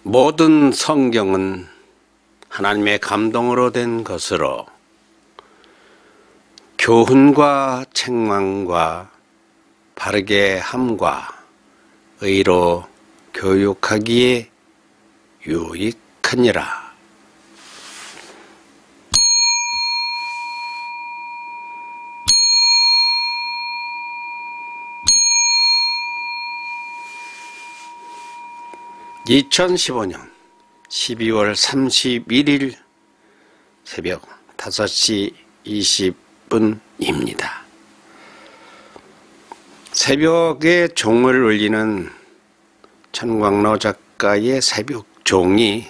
모든 성경은 하나님의 감동으로 된 것으로 교훈과 책망과 바르게 함과 의로 교육하기에 유익하니라. (2015년 12월 31일) 새벽 5시 20분입니다. 새벽에 종을 울리는 천광로 작가의 새벽종이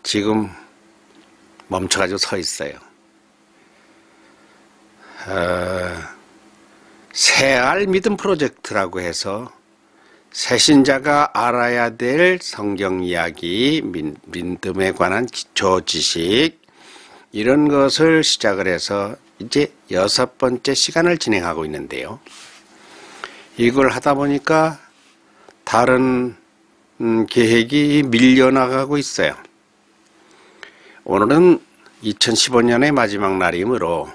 지금 멈춰가지고 서 있어요. 새알 믿음 프로젝트라고 해서 새신자가 알아야 될 성경 이야기, 믿음에 관한 기초 지식, 이런 것을 시작을 해서 이제 6번째 시간을 진행하고 있는데요. 이걸 하다 보니까 다른 계획이 밀려나가고 있어요. 오늘은 2015년의 마지막 날이므로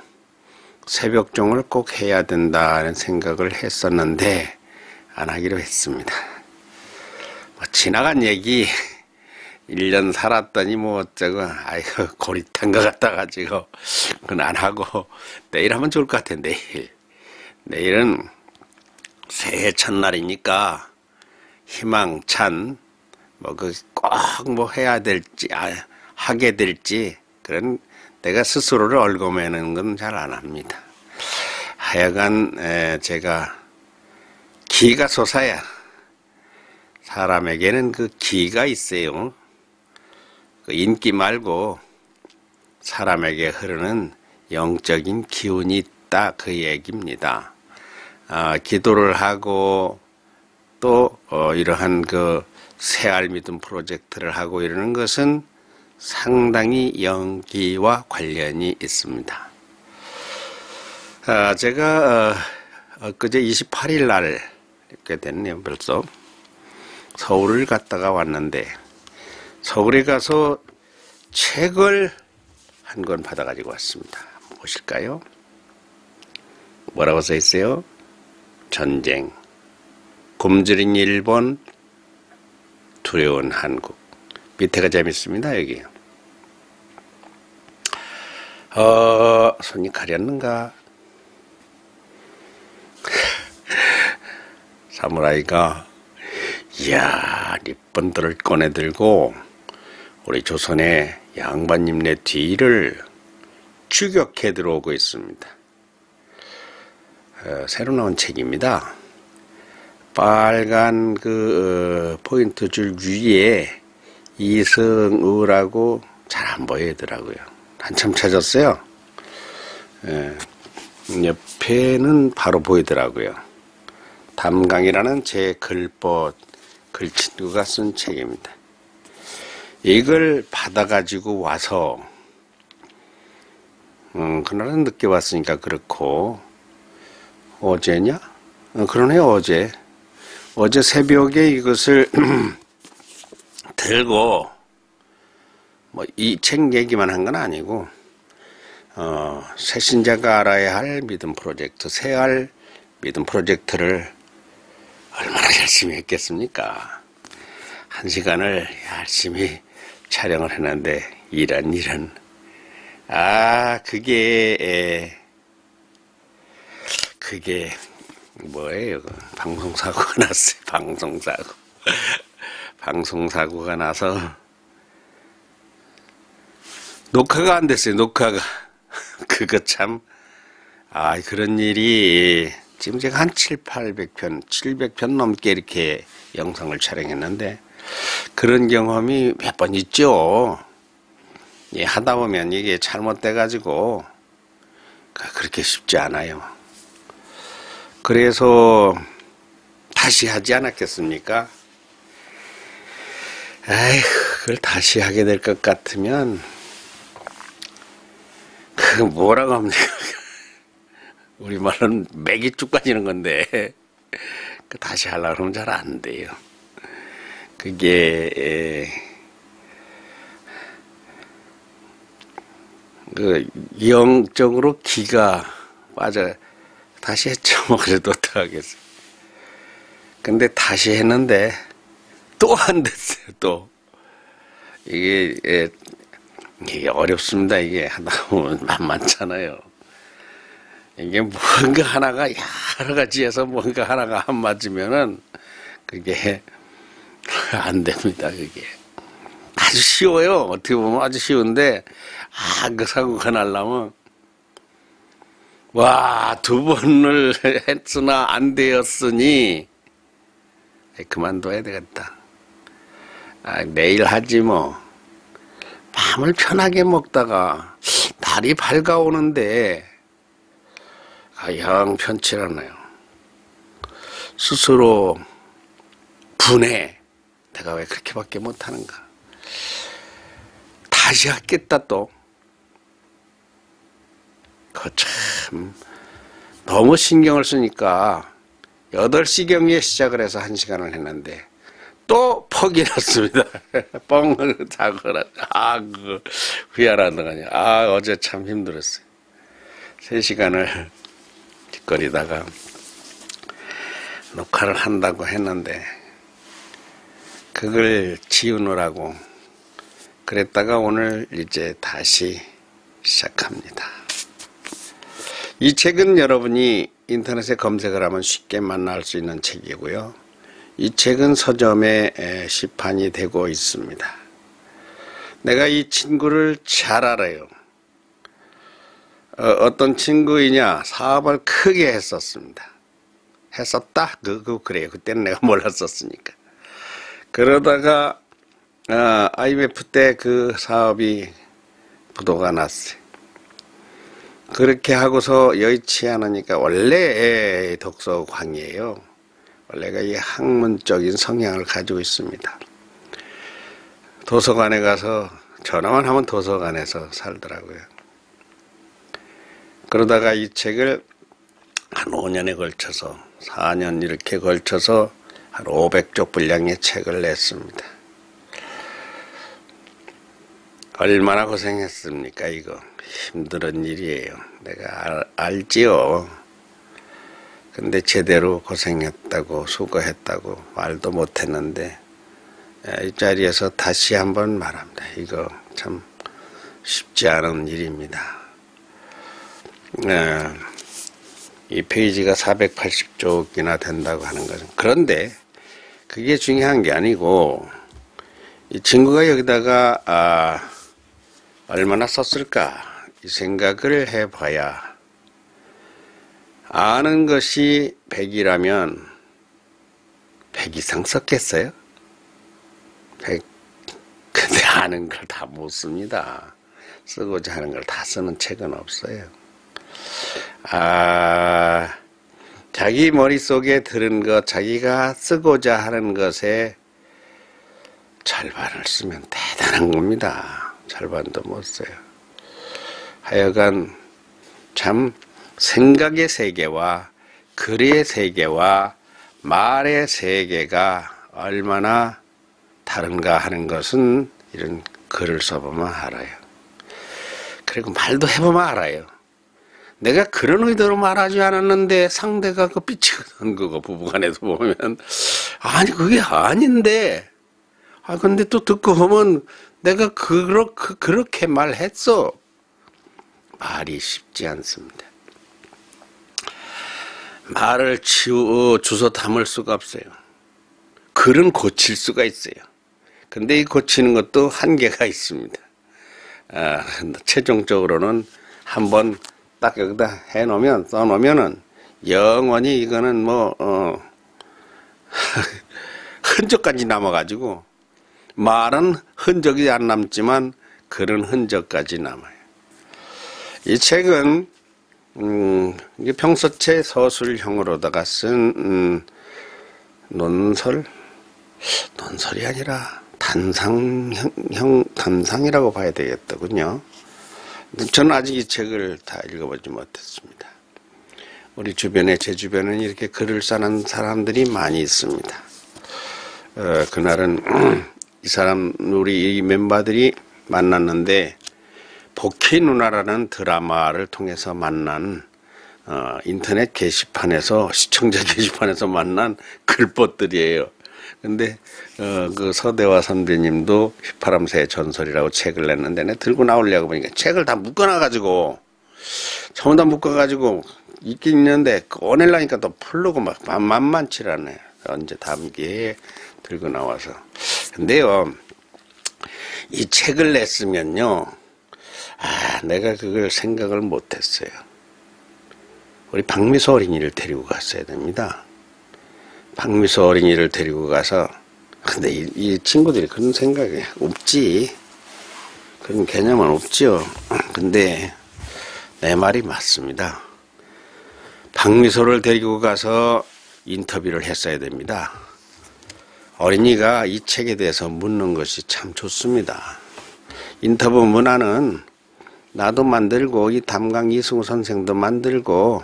새벽종을 꼭 해야 된다는 생각을 했었는데 안 하기로 했습니다. 지나간 얘기 1년 살았더니 뭐 어쩌고 아이고 고리탄 것 같아가지고 그건 안 하고 내일 하면 좋을 것 같아. 내일은 새해 첫날이니까 희망찬 꼭 해야 될지 하게 될지 그런 내가 스스로를 얽어매는 건 잘 안 합니다. 하여간 제가 기가 솟아야 사람에게는 그 기가 있어요. 그 인기 말고 사람에게 흐르는 영적인 기운이 있다, 그 얘기입니다. 기도를 하고 또 이러한 그 새알 믿음 프로젝트를 하고 이러는 것은 상당히 영기와 관련이 있습니다. 제가 엊그제 28일 날 이렇게 됐네요. 벌써 서울을 갔다가 왔는데 서울에 가서 책을 한 권 받아가지고 왔습니다. 보실까요? 뭐라고 써 있어요? 전쟁, 굶주린 일본, 두려운 한국. 밑에가 재밌습니다. 여기. 손이 가렸는가? 사무라이가 이야 리본들을 꺼내들고 우리 조선의 양반님네 뒤를 추격해 들어오고 있습니다. 새로 나온 책입니다. 빨간 포인트 줄 위에 이승우라고 잘 안 보이더라고요. 한참 찾았어요. 옆에는 바로 보이더라고요. 담강이라는 제 글친구가 쓴 책입니다. 이걸 받아가지고 와서 그날은 늦게 왔으니까 그렇고 어제냐? 그러네요. 어제 새벽에 이것을 들고 이 책 얘기만 한 건 아니고 새신자가 알아야 할 믿음 프로젝트, 새알 믿음 프로젝트를 얼마나 열심히 했겠습니까? 1시간을 열심히 촬영을 했는데 이런 그게 뭐예요? 방송사고가 났어요. 방송사고가 나서 녹화가 안 됐어요. 그거 참 그런 일이 지금 제가 한 700편 넘게 이렇게 영상을 촬영했는데 그런 경험이 몇 번 있죠. 하다 보면 이게 잘못돼가지고 그렇게 쉽지 않아요. 그래서 다시 하지 않았겠습니까? 그걸 다시 하게 될 것 같으면 뭐라고 합니까? 우리말로는 맥이 쭉 빠지는 건데 다시 하려고 그러면 잘 안 돼요. 그게 그 영적으로 기가 빠져. 다시 했죠. 뭐 그래도 어떡하겠어요. 근데 다시 했는데 또 안 됐어요. 또 이게 어렵습니다. 이게 하다 보면 만만찮아요. 이게 뭔가 하나가 여러 가지 해서 뭔가 하나가 안 맞으면은 그게 안 됩니다. 그게 아주 쉬워요. 어떻게 보면 아주 쉬운데 그 사고가 나려면 와, 2번을 했으나 안 되었으니 그만둬야 되겠다. 내일 하지 뭐. 밤을 편하게 먹다가 날이 밝아오는데 영 편치 않아요. 스스로 분해. 내가 왜 그렇게밖에 못하는가. 다시 하겠다 또. 그 참 너무 신경을 쓰니까 8시경에 시작을 해서 1시간을 했는데 또 퍽이 났습니다. 뻥을 자거나. 그 후회하다가요. 어제 참 힘들었어요. 3시간을 뒷거리다가 녹화를 한다고 했는데 그걸 지우느라고 그랬다가 오늘 이제 다시 시작합니다. 이 책은 여러분이 인터넷에 검색을 하면 쉽게 만날 수 있는 책이고요. 이 책은 서점에 시판이 되고 있습니다. 내가 이 친구를 잘 알아요. 어떤 친구이냐? 사업을 크게 했었습니다. 했었다? 그래요. 그때는 내가 몰랐었으니까. 그러다가 IMF 때 그 사업이 부도가 났어요. 그렇게 하고서 여의치 않으니까 원래 독서광이에요. 원래가 이 학문적인 성향을 가지고 있습니다. 도서관에 가서 전화만 하면 도서관에서 살더라고요. 그러다가 이 책을 한 5년에 걸쳐서 4년 이렇게 걸쳐서 한 500쪽 분량의 책을 냈습니다. 얼마나 고생했습니까? 이거 힘든 일이에요. 내가 알지요. 근데 제대로 고생했다고 수고했다고 말도 못했는데 이 자리에서 다시 한번 말합니다. 이거 참 쉽지 않은 일입니다. 이 페이지가 480쪽이나 된다고 하는 거죠. 그런데 그게 중요한 게 아니고 이 친구가 여기다가 얼마나 썼을까 이 생각을 해봐야 아는 것이 100이라면 100 이상 썼겠어요? 100. 근데 아는 걸 다 못 씁니다. 쓰고자 하는 걸 다 쓰는 책은 없어요. 자기 머릿속에 들은 것, 자기가 쓰고자 하는 것에 절반을 쓰면 대단한 겁니다. 절반도 못 써요. 하여간 참 생각의 세계와 글의 세계와 말의 세계가 얼마나 다른가 하는 것은 이런 글을 써보면 알아요. 그리고 말도 해보면 알아요. 내가 그런 의도로 말하지 않았는데 상대가 그 삐치는 거고 부부간에도 보면 아니 그게 아닌데 근데 또 듣고 보면 내가 그렇게 말했어. 말이 쉽지 않습니다. 말을 주워 담을 수가 없어요. 글은 고칠 수가 있어요. 근데 이 고치는 것도 한계가 있습니다. 최종적으로는 한번 딱 여기다 써놓으면은 영원히 이거는 흔적까지 남아가지고 말은 흔적이 안 남지만 글은 흔적까지 남아요. 이 책은 이게 평서체 서술형으로다가 쓴 논설이 아니라 단상이라고 봐야 되겠더군요. 저는 아직 이 책을 다 읽어보지 못했습니다. 우리 주변에, 제 주변에는 이렇게 글을 쓰는 사람들이 많이 있습니다. 그날은 이 사람 우리 이 멤버들이 만났는데 복희 누나라는 드라마를 통해서 만난 인터넷 게시판에서 시청자 게시판에서 만난 글벗들이에요. 근데 그 서대화 선배님도 휘파람새의 전설이라고 책을 냈는데 내가 들고 나오려고 보니까 책을 다 묶어놔가지고 전부 다 묶어가지고 있긴 있는데 꺼내려니까 또 풀르고 막 만만치라네. 언제 다음 기회에 들고 나와서. 근데요, 이 책을 냈으면요, 내가 그걸 생각을 못했어요. 우리 박미소 어린이를 데리고 갔어야 됩니다. 박미소 어린이를 데리고 가서, 근데 이 친구들이 그런 생각이 없지. 그런 개념은 없죠. 근데 내 말이 맞습니다. 박미소를 데리고 가서 인터뷰를 했어야 됩니다. 어린이가 이 책에 대해서 묻는 것이 참 좋습니다. 인터뷰 문화는 나도 만들고 이 담강 이승우 선생도 만들고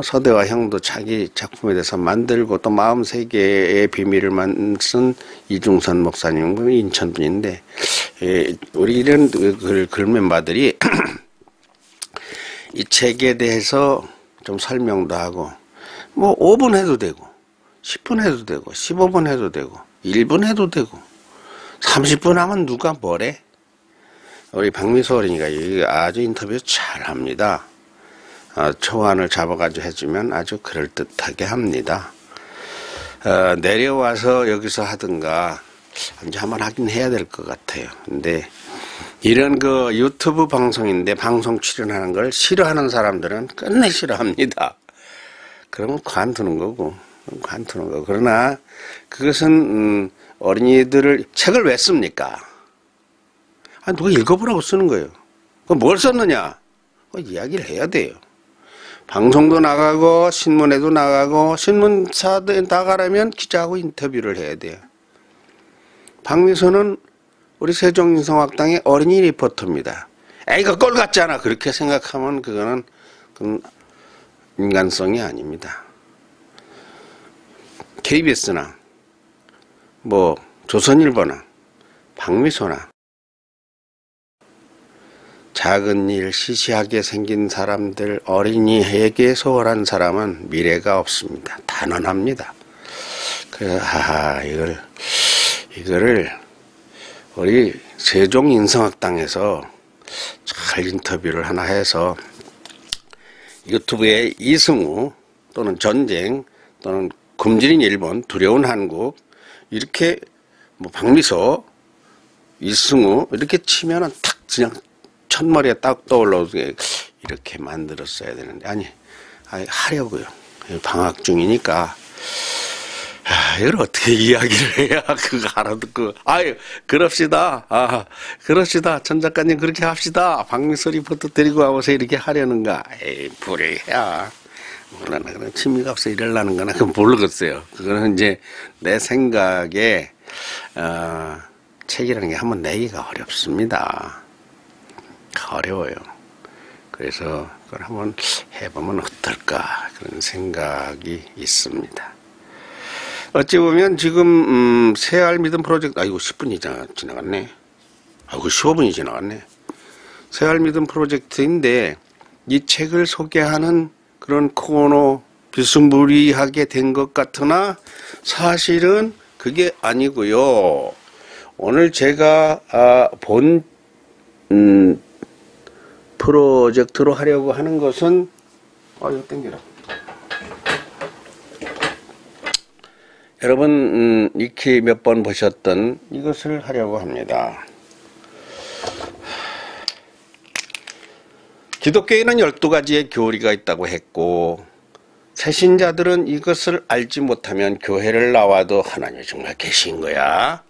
서대화 형도 자기 작품에 대해서 만들고 또 마음세계의 비밀을 쓴 이중선 목사님은 인천 분인데 우리 이런 글 멤버들이 이 책에 대해서 좀 설명도 하고 뭐 5분 해도 되고 10분 해도 되고 15분 해도 되고 1분 해도 되고 30분 하면 누가 뭐래? 우리 박미소 어린이가 아주 인터뷰 잘합니다. 초안을 잡아가지고 해주면 아주 그럴듯하게 합니다. 내려와서 여기서 하든가 언제 한번 하긴 해야 될 것 같아요. 근데 이런 그 유튜브 방송인데 방송 출연하는 걸 싫어하는 사람들은 끝내 싫어합니다. 그러면 관두는 거고. 그러나 그것은 어린이들을 책을 왜 씁니까? 누가 읽어보라고 쓰는 거예요. 뭘 썼느냐? 이야기를 해야 돼요. 방송도 나가고 신문에도 나가고 신문사에 나가려면 기자하고 인터뷰를 해야 돼요. 박미소는 우리 세종인성학당의 어린이 리포터입니다. 이거 꼴 같잖아. 그렇게 생각하면 그건 인간성이 아닙니다. KBS나 뭐 조선일보나 박미소나 작은 일 시시하게 생긴 사람들 어린이에게 소홀한 사람은 미래가 없습니다. 단언합니다. 이거를 우리 세종인성학당에서 잘 인터뷰를 하나 해서 유튜브에 이승우 또는 전쟁 또는 굶주린 일본 두려운 한국 이렇게 뭐 박미소 이승우 이렇게 치면은 탁 그냥 첫머리에 딱 떠올라오게 이렇게 만들었어야 되는데 아니 하려고요. 방학 중이니까 이걸 어떻게 이야기를 해야 그거 알아듣고 그럽시다. 그럽시다. 전 작가님 그렇게 합시다. 박미소 리포터 데리고 와서 이렇게 하려는가. 불해야. 뭐라나 그런 취미가 없어 이러려는 거나 그건 모르겠어요. 그거는 이제 내 생각에 책이라는 게 한번 내기가 어렵습니다. 어려워요. 그래서 그걸 한번 해보면 어떨까 그런 생각이 있습니다. 어찌 보면 지금 새알 믿음 프로젝트 이거 10분이 지나갔네. 이거 15분이 지나갔네. 새알 믿음 프로젝트인데 이 책을 소개하는 그런 코너 비스무리하게 된 것 같으나 사실은 그게 아니고요. 오늘 제가 본 프로젝트로 하려고 하는 것은 이거 땡겨라. 여러분 익히 몇 번 보셨던 이것을 하려고 합니다. 기독교에는 12가지의 교리가 있다고 했고 새신자들은 이것을 알지 못하면 교회를 나와도 하나님이 정말 계신 거야.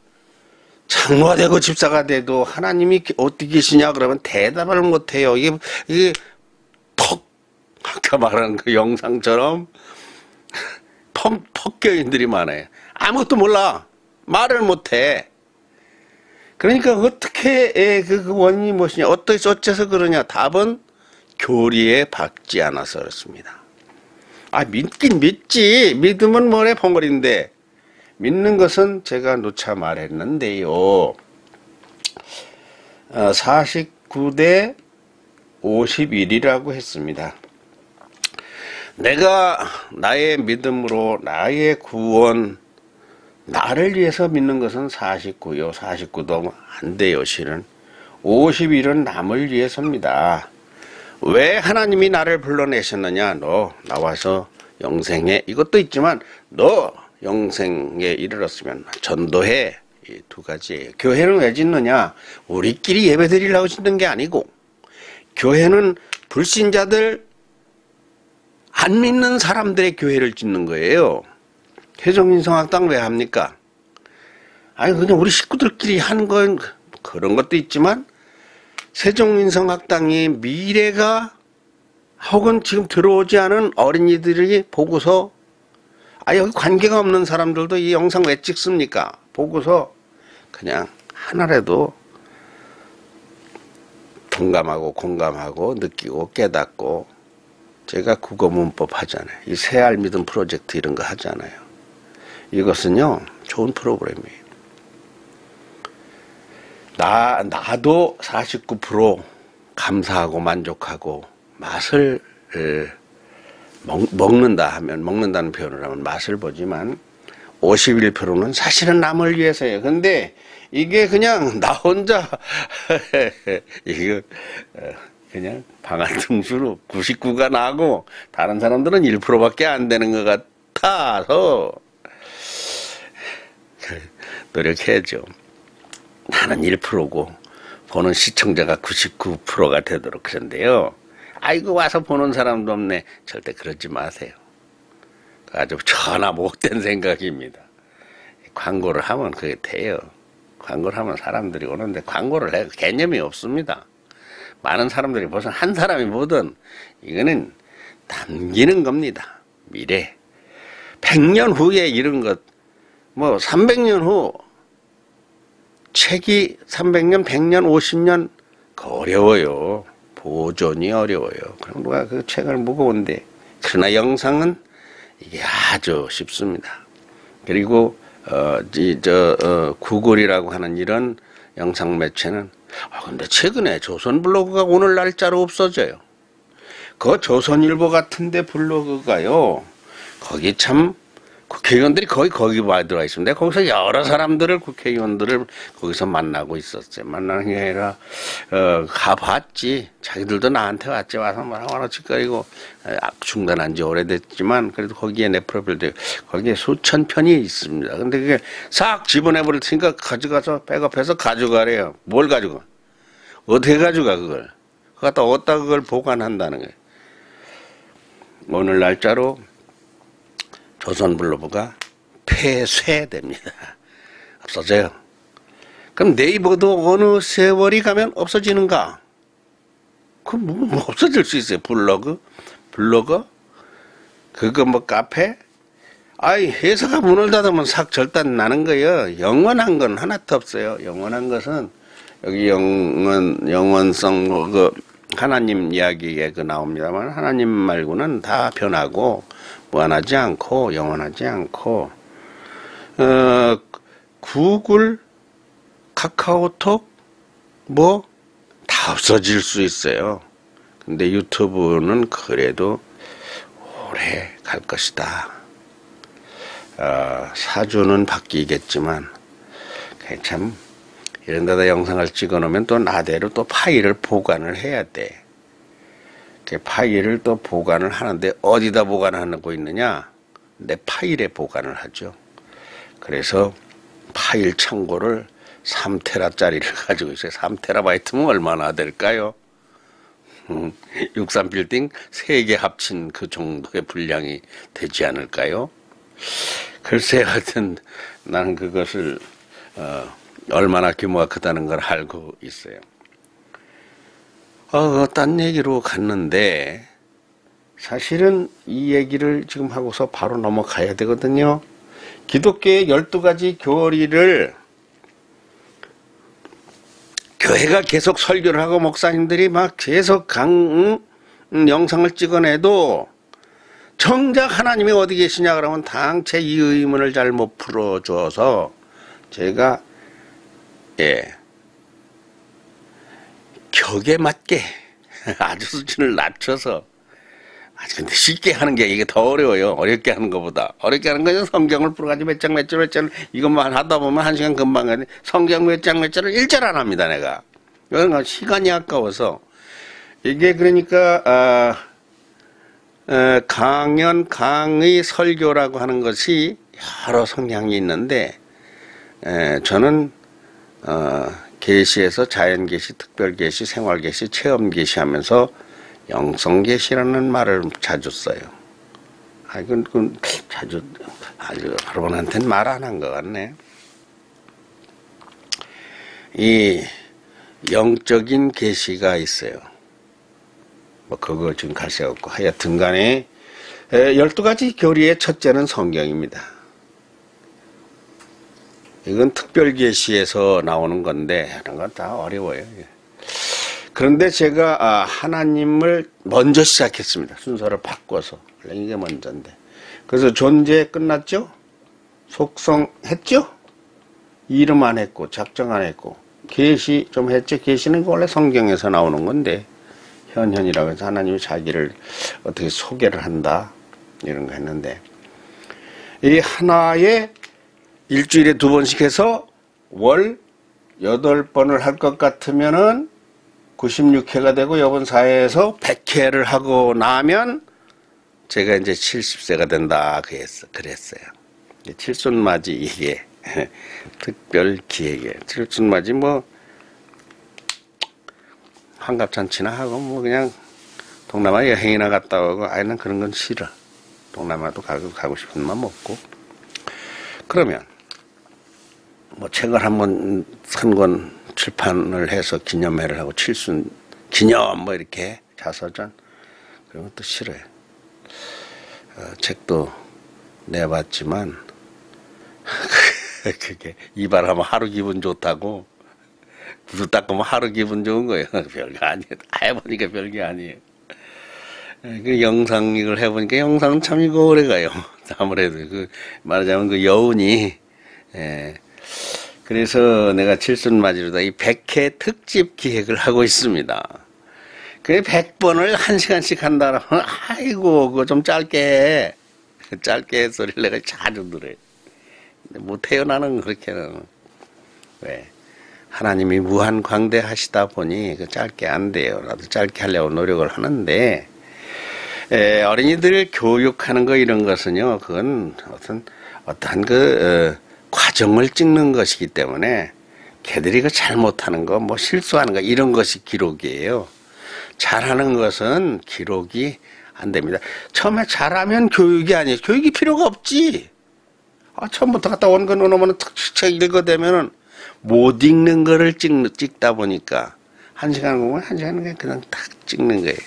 장로가 되고 집사가 돼도 하나님이 어디 계시냐 그러면 대답을 못해요. 이게 턱 아까 말한 그 영상처럼 퍽교인들이 많아요. 아무것도 몰라. 말을 못해. 그러니까 어떻게 그 원인이 무엇이냐 어째서 그러냐. 답은 교리에 박지 않아서 그렇습니다. 믿긴 믿지. 믿으면 뭐래 펑거리인데 믿는 것은 제가 누차 말했는데요. 49대 51이라고 했습니다. 내가 나의 믿음으로 나의 구원, 나를 위해서 믿는 것은 49요. 49도 안 돼요, 실은. 51은 남을 위해서입니다. 왜 하나님이 나를 불러내셨느냐? 너 나와서 영생에, 이것도 있지만 너 영생에 이르렀으면 전도해. 이 두 가지예요. 교회는 왜 짓느냐? 우리끼리 예배 드리려고 짓는 게 아니고, 교회는 불신자들, 안 믿는 사람들의 교회를 짓는 거예요. 세종민성학당 왜 합니까? 아니 그냥 우리 식구들끼리 하는 건 그런 것도 있지만, 세종민성학당의 미래가 혹은 지금 들어오지 않은 어린이들이 보고서, 여기 관계가 없는 사람들도 이 영상 왜 찍습니까? 보고서 그냥 하나라도 동감하고 공감하고 느끼고 깨닫고, 제가 국어문법 하잖아요. 이 새알 믿음 프로젝트 이런 거 하잖아요. 이것은요, 좋은 프로그램이에요. 나도 49% 감사하고 만족하고 맛을 먹는다 하면, 먹는다는 표현을 하면 맛을 보지만 51%는 사실은 남을 위해서예요. 근데 이게 그냥 나 혼자 이거 그냥 방아등수로 99가 나고 다른 사람들은 1%밖에 안 되는 것 같아서 노력해야죠. 나는 1%고 보는 시청자가 99%가 되도록 그런데요. 아이고 와서 보는 사람도 없네. 절대 그러지 마세요. 아주 전화 못된 생각입니다. 광고를 하면 그게 돼요. 광고를 하면 사람들이 오는데 광고를 해 개념이 없습니다. 많은 사람들이 벌써 한 사람이 보든 이거는 남기는 겁니다. 미래. 100년 후에 이런 것, 뭐 300년 후 책이 300년, 100년, 50년 어려워요. 보존이 어려워요. 그럼 누가 그 책을 무거운데. 그러나 영상은 이게 아주 쉽습니다. 그리고 구글이라고 하는 이런 영상 매체는 근데 최근에 조선블로그가 오늘 날짜로 없어져요. 그 조선일보 같은데 블로그가요. 거기 참 국회의원들이 거의 거기 들어와 있습니다. 거기서 여러 사람들을, 국회의원들을 거기서 만나고 있었어요. 만나는 게 아니라 가봤지. 자기들도 나한테 왔지. 와서 뭐라고 짓거리고 중단한 지 오래됐지만 그래도 거기에 내 프로필도 거기에 수천 편이 있습니다. 근데 그게 싹 집어내버릴 테니까 가져가서 백업해서 가져가래요. 뭘 가져가? 어떻게 가져가 그걸? 갖다 어디다 그걸 보관한다는 거예요. 오늘 날짜로 조선블로그가 폐쇄됩니다. 없어져요. 그럼 네이버도 어느 세월이 가면 없어지는가? 그럼 뭐 없어질 수 있어요. 블로그? 그거 뭐 카페? 회사가 문을 닫으면 싹 절단 나는 거예요. 영원한 건 하나도 없어요. 영원한 것은 여기 영원성 하나님 이야기에 나옵니다만 하나님 말고는 다 변하고 무한하지 않고 영원하지 않고 구글, 카카오톡 뭐 다 없어질 수 있어요. 근데 유튜브는 그래도 오래 갈 것이다. 사주는 바뀌겠지만 참 이런 데다 영상을 찍어 놓으면 또 나대로 또 파일을 보관을 해야 돼. 그 파일을 또 보관을 하는데 어디다 보관하고 있느냐? 내 파일에 보관을 하죠. 그래서 파일 창고를 3테라짜리를 가지고 있어요. 3테라바이트면 얼마나 될까요? 63빌딩 3개 합친 그 정도의 분량이 되지 않을까요? 글쎄 하여튼 나는 그것을 얼마나 규모가 크다는 걸 알고 있어요. 딴 얘기로 갔는데 사실은 이 얘기를 지금 하고서 바로 넘어가야 되거든요. 기독교의 12가지 교리를 교회가 계속 설교를 하고 목사님들이 막 계속 영상을 찍어내도 정작 하나님이 어디 계시냐 그러면 당최 이 의문을 잘 못 풀어줘서 제가 격에 맞게 아주 수준을 낮춰서 근데 쉽게 하는 게 이게 더 어려워요. 어렵게 하는 것보다. 어렵게 하는 거는 성경을 풀어가지고 몇 장 몇 절 이것만 하다 보면 한 시간 금방 가는데 성경 몇 장 몇 절을 일절 안 합니다, 내가. 이건 시간이 아까워서. 이게 그러니까, 강의 설교라고 하는 것이 여러 성향이 있는데, 저는, 계시에서 자연계시, 특별계시, 생활계시, 체험계시 하면서 영성계시라는 말을 자주 써요. 이건 자주, 아주 여러분한테는 말 안 한 것 같네. 이 영적인 계시가 있어요. 뭐, 그거 지금 갈 새 없고. 하여튼 간에, 12가지 교리의 첫째는 성경입니다. 이건 특별계시에서 나오는 건데, 이런 건 다 어려워요. 그런데 제가 하나님을 먼저 시작했습니다. 순서를 바꿔서. 원래 이게 먼저인데. 그래서 존재 끝났죠? 속성 했죠? 이름 안 했고, 작정 안 했고, 계시 좀 했죠? 계시는 원래 성경에서 나오는 건데, 현현이라고 해서 하나님이 자기를 어떻게 소개를 한다. 이런 거 했는데, 이 하나에 일주일에 2번씩 해서 월 8번을 할 것 같으면은 96회가 되고 요번 4회에서 100회를 하고 나면 제가 이제 70세가 된다 그랬어요. 칠순맞이 이게 특별 기획이에요. 칠순맞이 뭐 환갑잔치나 하고 뭐 그냥 동남아 여행이나 갔다 오고 난 그런 건 싫어. 동남아도 가고 싶은 맘 없고. 그러면 뭐 책을 한번 한 권 출판을 해서 기념회를 하고 칠순 기념 뭐 이렇게 자서전 그런 것도 싫어요. 책도 내봤지만 그게 이발하면 하루 기분 좋다고 구두 닦으면 하루 기분 좋은 거예요. 별거 아니에요. 해보니까 별게 아니에요. 그 영상 이걸 해보니까 영상은 참 이거 오래가요. 아무래도 말하자면 그 여운이 그래서 내가 칠순맞이로다 이 100회 특집 기획을 하고 있습니다. 그래 100번을 1시간씩 한다라면 아이고 그거 좀 짧게 해. 짧게 해 소리를 내가 자주 들어요. 근데 못해요 나는 그렇게는. 왜? 하나님이 무한 광대하시다 보니 그 짧게 안 돼요. 나도 짧게 하려고 노력을 하는데 어린이들 교육하는 거 이런 것은요 그건 어떤 과정을 찍는 것이기 때문에 걔들이 그 잘못하는 거, 뭐 실수하는 거 이런 것이 기록이에요. 잘하는 것은 기록이 안 됩니다. 처음에 잘하면 교육이 아니에요. 교육이 필요가 없지. 처음부터 갔다 온 거 놓으면 책 읽어대면은 못 읽는 거를 찍다 보니까 1시간 공부는 1시간 그냥 딱 찍는 거예요.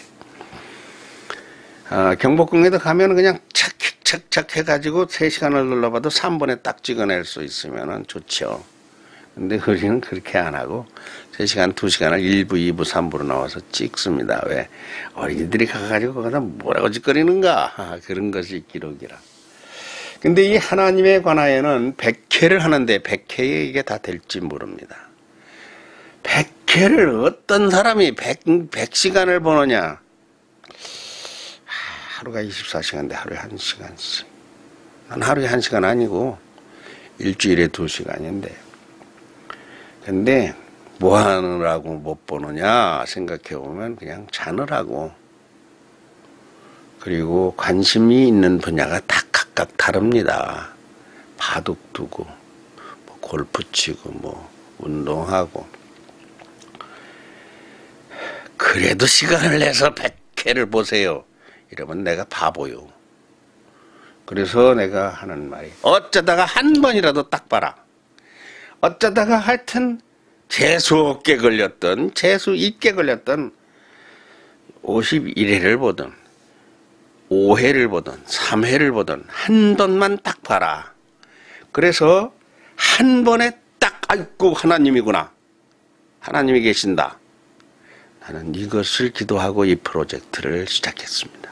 경복궁에도 가면 그냥 착착착 해가지고 3시간을 눌러봐도 3분에 딱 찍어낼 수 있으면 좋죠. 근데 우리는 그렇게 안 하고 3시간, 2시간을 1부, 2부, 3부로 나와서 찍습니다. 왜? 어린이들이 가가지고 거기다 뭐라고 짓거리는가? 그런 것이 기록이라. 근데 이 하나님에 관하여는 100회를 하는데 100회에 이게 다 될지 모릅니다. 100회를 어떤 사람이 100시간을 보느냐? 하루가 24시간인데 하루에 1시간씩. 난 하루에 1시간 아니고 일주일에 2시간인데. 근데 뭐 하느라고 못 보느냐 생각해보면 그냥 자느라고. 그리고 관심이 있는 분야가 다 각각 다릅니다. 바둑 두고 뭐 골프 치고 뭐 운동하고. 그래도 시간을 내서 100회를 보세요. 이러면 내가 바보요. 그래서 내가 하는 말이 어쩌다가 한 번이라도 딱 봐라. 어쩌다가 하여튼 재수 없게 걸렸던 재수 있게 걸렸던 51회를 보든 5회를 보든 3회를 보든 한 번만 딱 봐라. 그래서 한 번에 딱 아이고 하나님이구나. 하나님이 계신다. 나는 이것을 기도하고 이 프로젝트를 시작했습니다.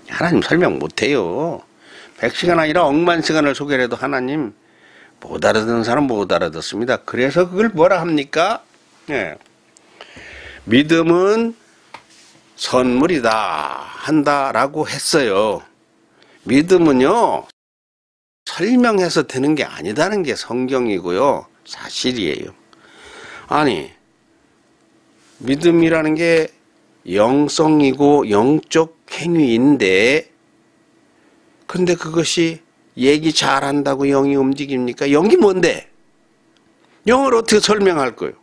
하나님 설명 못해요. 100시간 아니라 억만 시간을 소개를 해도 하나님 못 알아듣는 사람 못 알아듣습니다. 그래서 그걸 뭐라 합니까? 예. 믿음은 선물이다 한다라고 했어요. 믿음은요 설명해서 되는 게 아니다는 게 성경이고요 사실이에요. 아니 믿음이라는 게 영성이고 영적 행위인데 근데 그것이 얘기 잘한다고 영이 움직입니까? 영이 뭔데? 영을 어떻게 설명할 거예요?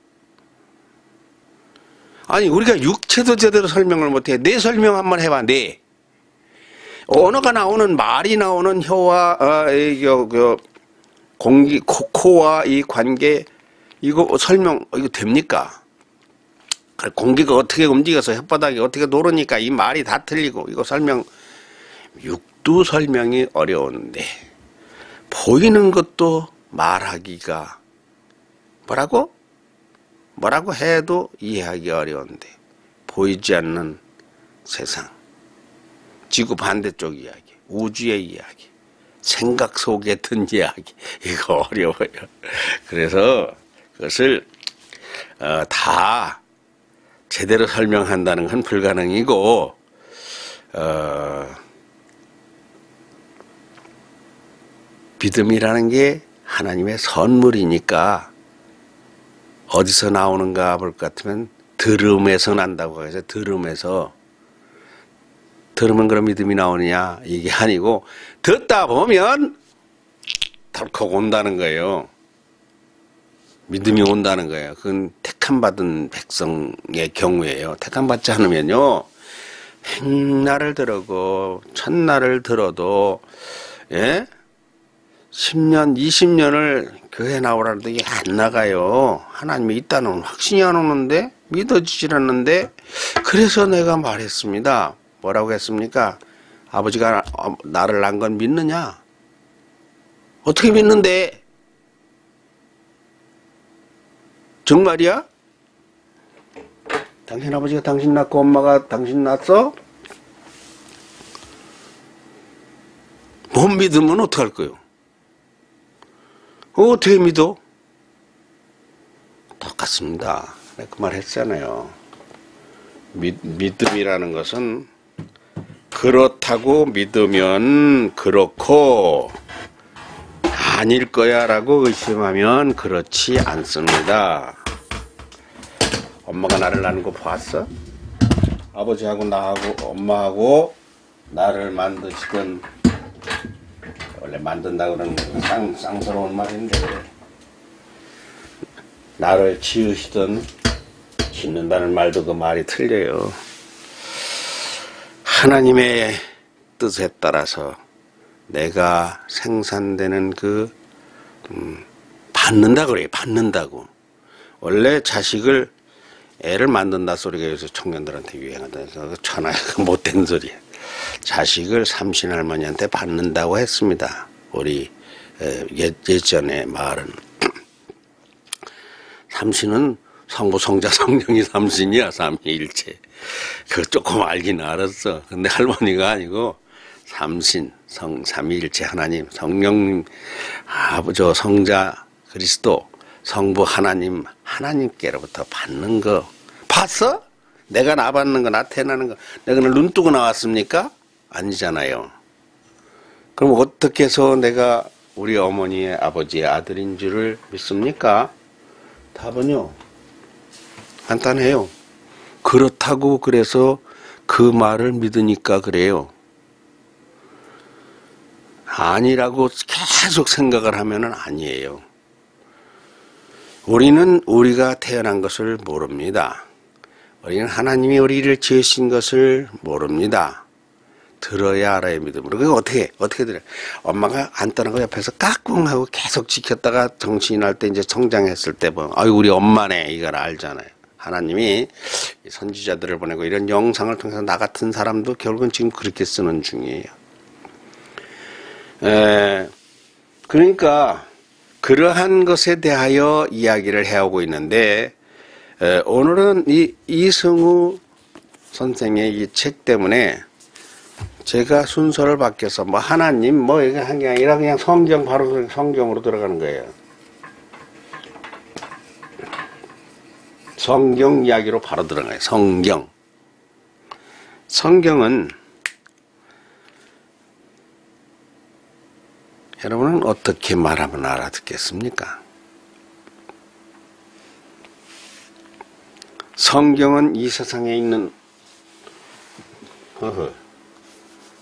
아니 우리가 육체도 제대로 설명을 못해. 내 설명 한번 해봐. 내 언어가 나오는 말이 나오는 혀와 공기 코와 이 관계 이거 설명 이거 됩니까? 공기가 어떻게 움직여서 혓바닥이 어떻게 노르니까 이 말이 다 틀리고 이거 설명 육두 설명이 어려운데 보이는 것도 말하기가 뭐라고 해도 이해하기 어려운데 보이지 않는 세상 지구 반대쪽 이야기 우주의 이야기 생각 속에 든 이야기 이거 어려워요. 그래서 그것을 다 제대로 설명한다는 건 불가능이고 믿음이라는 게 하나님의 선물이니까 어디서 나오는가 볼 것 같으면 들음에서 난다고 해서 들으면 그런 믿음이 나오느냐 이게 아니고 듣다 보면 덜컥 온다는 거예요. 믿음이 온다는 거예요. 그건 택함받은 백성의 경우예요. 택함받지 않으면요 백날을 들어도 천날을 들어도 예? 10년 20년을 교회 나오라는데 이게 안 나가요. 하나님이 있다는 확신이 안 오는데 믿어지질 않는데 그래서 내가 말했습니다. 뭐라고 했습니까? 아버지가 나를 낳은 건 믿느냐? 어떻게 믿는데? 정말이야? 당신 아버지가 당신 낳고 엄마가 당신 낳았어? 못 믿으면 어떡할 거요? 어떻게 믿어? 똑같습니다. 그 말 했잖아요. 믿음이라는 것은 그렇다고 믿으면 그렇고 아닐 거야 라고 의심하면 그렇지 않습니다. 엄마가 나를 낳는 거 봤어? 아버지하고 나하고 엄마하고 나를 만드시던 원래 만든다고 그러는 건 쌍스러운 말인데 나를 지으시던 짓는다는 말도 그 말이 틀려요. 하나님의 뜻에 따라서 내가 생산되는 그 받는다 그래요. 받는다고. 원래 자식을 애를 만든다 소리가 요새 청년들한테 유행하다 해서 천하의 못된 소리야. 자식을 삼신할머니한테 받는다고 했습니다. 우리 예전의 말은. 삼신은 성부, 성자, 성령이 삼신이야. 삼위일체. 그거 조금 알긴 알았어. 근데 할머니가 아니고 삼신, 삼위일체 하나님, 성령님, 아버지, 성자, 그리스도, 성부 하나님, 하나님께로부터 받는 거. 봤어? 내가 나 받는 거, 나 태어나는 거, 내가 눈 뜨고 나왔습니까? 아니잖아요. 그럼 어떻게 해서 내가 우리 어머니의 아버지의 아들인 줄을 믿습니까? 답은요, 간단해요. 그렇다고 그래서 그 말을 믿으니까 그래요. 아니라고 계속 생각을 하면은 아니에요. 우리는 우리가 태어난 것을 모릅니다. 우리는 하나님이 우리를 지으신 것을 모릅니다. 들어야 알아야 믿음으로. 그거 어떻게 들어요? 엄마가 안 떠나고 옆에서 까꿍하고 계속 지켰다가 정신이 날 때 이제 성장했을 때 뭐, 아유, 우리 엄마네. 이걸 알잖아요. 하나님이 선지자들을 보내고 이런 영상을 통해서 나 같은 사람도 결국은 지금 그렇게 쓰는 중이에요. 그러니까, 그러한 것에 대하여 이야기를 해오고 있는데, 오늘은 이승우 선생의 이 책 때문에 제가 순서를 바뀌어서 뭐 하나님 뭐 이게 한 게 아니라 그냥 성경 바로 성경으로 들어가는 거예요. 성경 이야기로 바로 들어가요. 성경. 성경은 여러분은 어떻게 말하면 알아듣겠습니까? 성경은 이 세상에 있는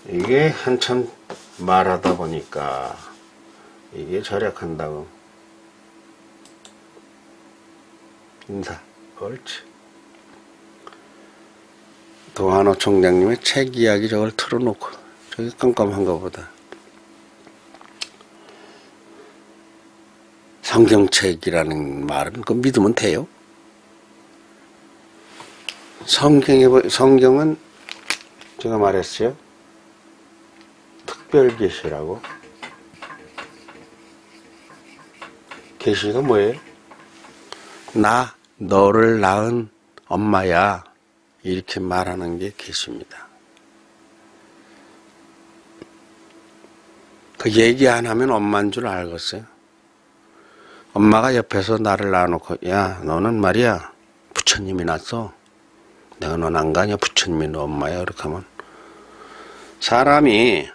이게 한참 말하다 보니까 이게 절약한다고 인사 옳지. 도한호 총장님의 책 이야기 저걸 틀어놓고 저기 깜깜한 것보다 성경책이라는 말은 그 믿으면 돼요? 성경은 제가 말했어요. 특별 계시라고. 계시가 뭐예요? 나 너를 낳은 엄마야 이렇게 말하는 게 계시입니다. 그 얘기 안 하면 엄마인 줄 알겠어요? 엄마가 옆에서 나를 낳아놓고 야 너는 말이야 부처님이 낳았어. 내가 넌 안 가냐? 부처님이 너 엄마야. 이렇게 하면 사람이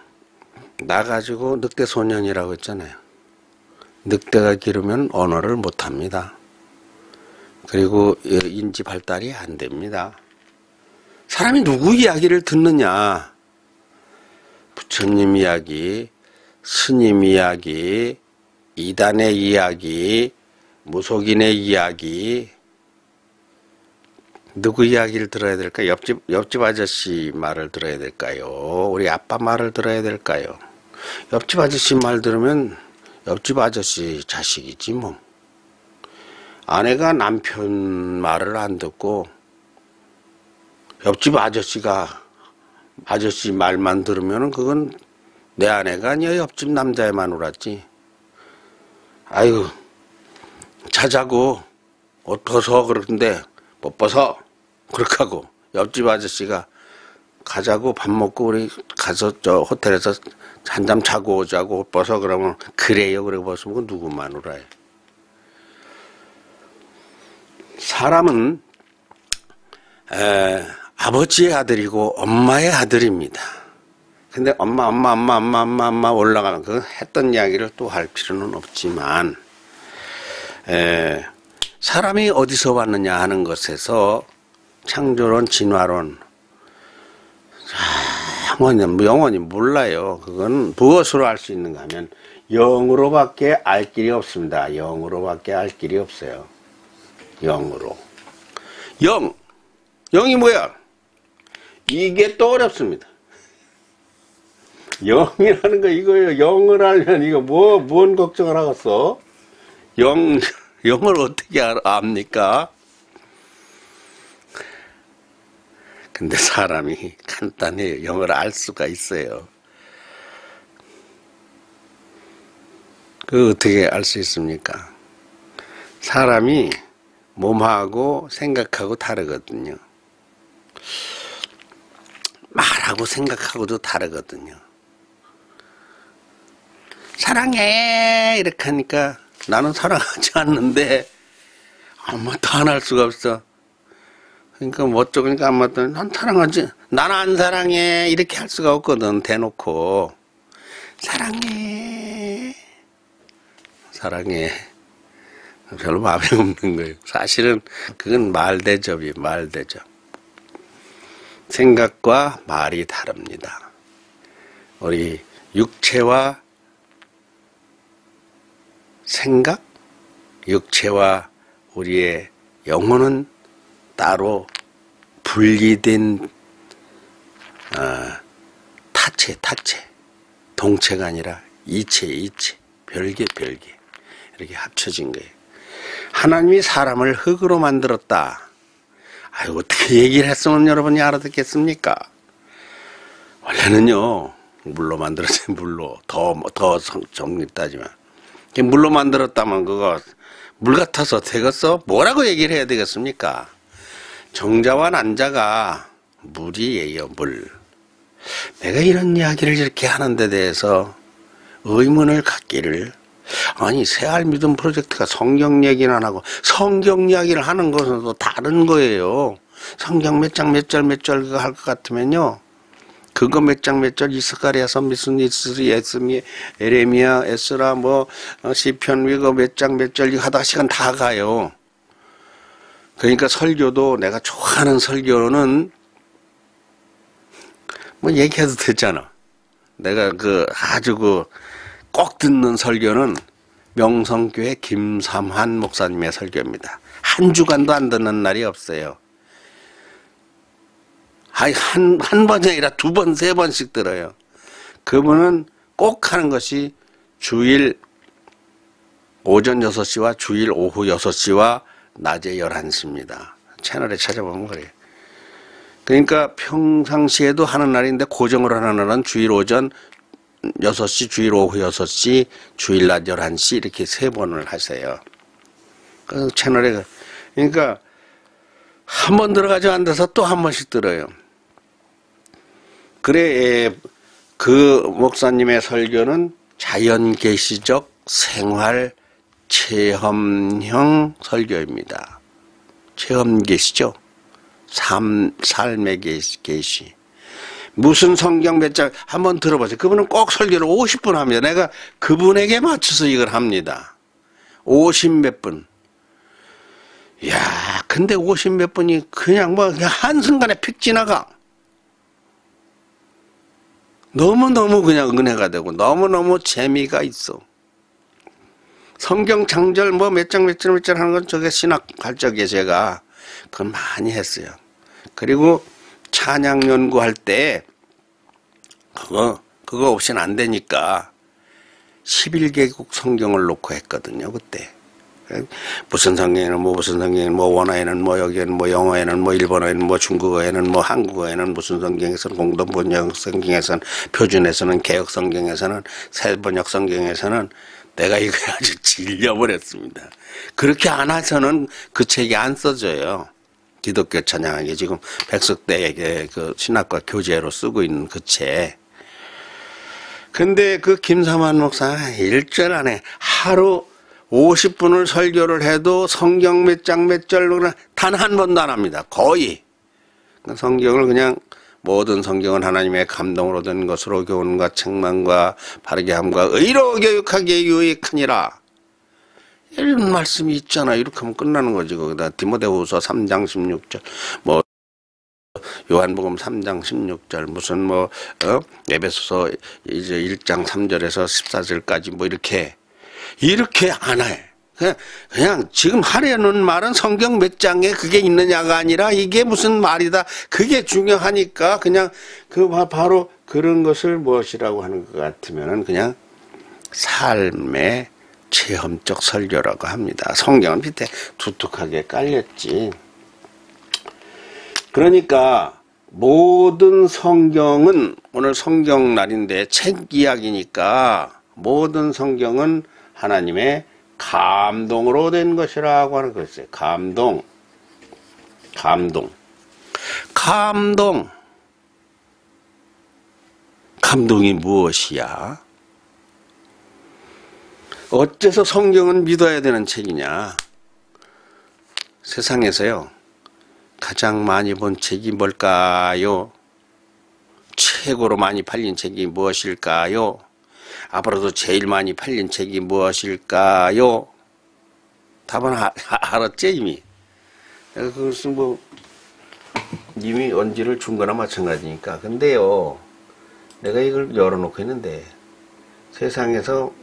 나가지고 늑대 소년이라고 했잖아요. 늑대가 기르면 언어를 못합니다. 그리고 인지 발달이 안 됩니다. 사람이 누구 이야기를 듣느냐? 부처님 이야기, 스님 이야기, 이단의 이야기, 무속인의 이야기, 누구 이야기를 들어야 될까요? 옆집 아저씨 말을 들어야 될까요? 우리 아빠 말을 들어야 될까요? 옆집 아저씨 말 들으면 옆집 아저씨 자식이지 뭐. 아내가 남편 말을 안 듣고 옆집 아저씨 말만 들으면 그건 내 아내가 아니야 옆집 남자의 마누라지. 아이고 자자고 옷 벗어 그러는데 못 벗어 그렇게 하고 옆집 아저씨가 가자고 밥 먹고 우리 가서 저 호텔에서 한잠 자고 오자고 옷 벗어 그러면 그래요 그러고 벗으면 그건 누구 마누라예요. 사람은 아버지의 아들이고 엄마의 아들입니다. 근데 엄마 올라가면 그 했던 이야기를 또 할 필요는 없지만 사람이 어디서 왔느냐 하는 것에서 창조론, 진화론 영원히 몰라요. 그건 무엇으로 알 수 있는가 하면 영으로밖에 알 길이 없습니다. 영으로밖에 알 길이 없어요. 영으로. 영이 뭐야? 이게 또 어렵습니다. 영이라는 거 이거예요. 영을 알면 이거 뭔 걱정을 하겠어? 영을 어떻게 압니까? 근데 사람이 간단해요. 영을 알 수가 있어요. 그 어떻게 알 수 있습니까? 사람이 몸하고 생각하고 다르거든요. 말하고 생각하고도 다르거든요. 사랑해 이렇게 하니까 나는 사랑하지 않는데 아무것도 안 할 수가 없어. 그러니까 뭐 어쩌니까 안 맞더니 난 사랑하지 난 안 사랑해 이렇게 할 수가 없거든. 대놓고 사랑해 별로 마음에 없는 거예요. 사실은 그건 말대접이에요. 말대접. 생각과 말이 다릅니다. 우리 육체와 생각, 육체와 우리의 영혼은 따로 분리된 타체, 동체가 아니라 이체, 별개 이렇게 합쳐진 거예요. 하나님이 사람을 흙으로 만들었다. 아유, 어떻게 얘기를 했으면 여러분이 알아듣겠습니까? 원래는요, 물로 만들었어요. 물로 더 정리 따지면 물로 만들었다면 그거 물 같아서 되겠어? 뭐라고 얘기를 해야 되겠습니까? 정자와 난자가 물이에요. 물. 내가 이런 이야기를 이렇게 하는 데 대해서 의문을 갖기를, 아니 새알 믿음 프로젝트가 성경 얘기는 안 하고 성경 이야기를 하는 것은 또 다른 거예요. 성경 몇 장 몇 절 몇 절 그거 할 것 같으면요, 그거 몇 장 몇 절 이스가랴서 무슨 예스미 에레미야 에스라 뭐 시편 이거 몇 장 몇 절 이거 하다가 시간 다 가요. 그러니까 설교도 내가 좋아하는 설교는 뭐 얘기해도 되잖아. 내가 그 아주 그 꼭 듣는 설교는 명성교회 김삼환 목사님의 설교입니다. 한 주간도 안 듣는 날이 없어요. 한 번이 아니라 두 번, 세 번씩 들어요. 그분은 꼭 하는 것이 주일 오전 6시와 주일 오후 6시와 낮에 11시입니다. 채널에 찾아보면 그래요. 그러니까 평상시에도 하는 날인데 고정으로 하는 날은 주일 오전 6시, 주일 오후 6시, 주일 낮 11시 이렇게 3번을 하세요. 그 채널에. 그러니까 한 번 들어가지 않아서 또 한 번씩 들어요. 그래, 그 목사님의 설교는 자연계시적 생활 체험형 설교입니다. 체험계시죠. 삶의 계시. 무슨 성경 몇 장 한번 들어보세요. 그분은 꼭 설교를 50분 합니다. 내가 그분에게 맞춰서 이걸 합니다. 50 몇 분. 야, 근데 50 몇 분이 그냥 뭐 한순간에 픽 지나가. 너무너무 그냥 은혜가 되고 너무너무 재미가 있어. 성경 장절 뭐 몇 장 몇 절 몇 절 하는 건 저게 신학 할 적에 제가 그건 많이 했어요. 그리고 찬양 연구할 때 그거 없이는 안 되니까 11개국 성경을 놓고 했거든요. 그때 무슨 성경에는 뭐 무슨 성경에는 뭐 원어에는 뭐 여기에는 뭐 영어에는 뭐 일본어에는 뭐 중국어에는 뭐 한국어에는 무슨 성경에서는 공동 번역 성경에서는 표준에서는 개역 성경에서는 새 번역 성경에서는 내가 이거 아주 질려버렸습니다. 그렇게 안 해서는 그 책이 안 써져요. 기독교 찬양하기 지금 백석대의 그 신학과 교재로 쓰고 있는 그 책. 근데 그 김삼환 목사가 일절 안에 하루 50분을 설교를 해도 성경 몇 장 몇 절로 단 한 번도 안 합니다. 거의. 성경을 그냥 모든 성경은 하나님의 감동으로 된 것으로 교훈과 책망과 바르게 함과 의로 교육하기에 유익하니라. 이런 말씀이 있잖아. 이렇게 하면 끝나는 거지. 거기다 디모데후서 3장 16절 뭐 요한복음 3장 16절 무슨 뭐 에베소서 이제 1장 3절에서 14절까지 뭐 이렇게 안 해. 그냥 지금 하려는 말은 성경 몇 장에 그게 있느냐가 아니라 이게 무슨 말이다. 그게 중요하니까 그냥 그 바로 그런 것을 무엇이라고 하는 것 같으면은 그냥 삶의 체험적 설교라고 합니다. 성경은 밑에 두둑하게 깔렸지. 그러니까 모든 성경은 오늘 성경 날인데 책 이야기니까 모든 성경은 하나님의 감동으로 된 것이라고 하는 것이에요. 감동이 무엇이야? 어째서 성경은 믿어야 되는 책이냐? 세상에서요, 가장 많이 본 책이 뭘까요? 최고로 많이 팔린 책이 무엇일까요? 앞으로도 제일 많이 팔린 책이 무엇일까요? 답은 알았지 이미. 그것은 뭐 이미 언지를 준 거나 마찬가지니까. 근데요, 내가 이걸 열어놓고 있는데 세상에서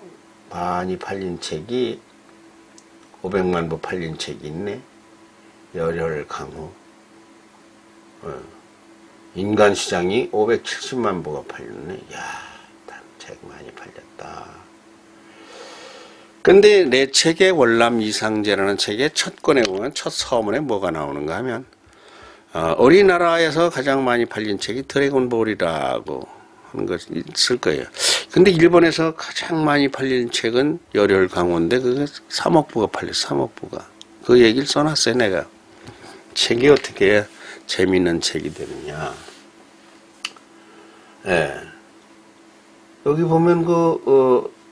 많이 팔린 책이 500만 부 팔린 책이 있네. 열혈강호. 인간 시장이 570만 부가 팔렸네. 야, 책 많이 팔렸다. 근데 내 책의 월남 이상제라는 책의 첫 권에 보면 첫 서문에 뭐가 나오는가 하면 우리나라에서 가장 많이 팔린 책이 드래곤볼이라고 하는 것 있을 거예요. 근데 일본에서 가장 많이 팔린 책은 열혈강호인데 그게 3억 부가 팔렸어. 3억 부가. 그 얘기를 써놨어요. 내가. 책이 어떻게 재미있는 책이 되느냐. 예. 여기 보면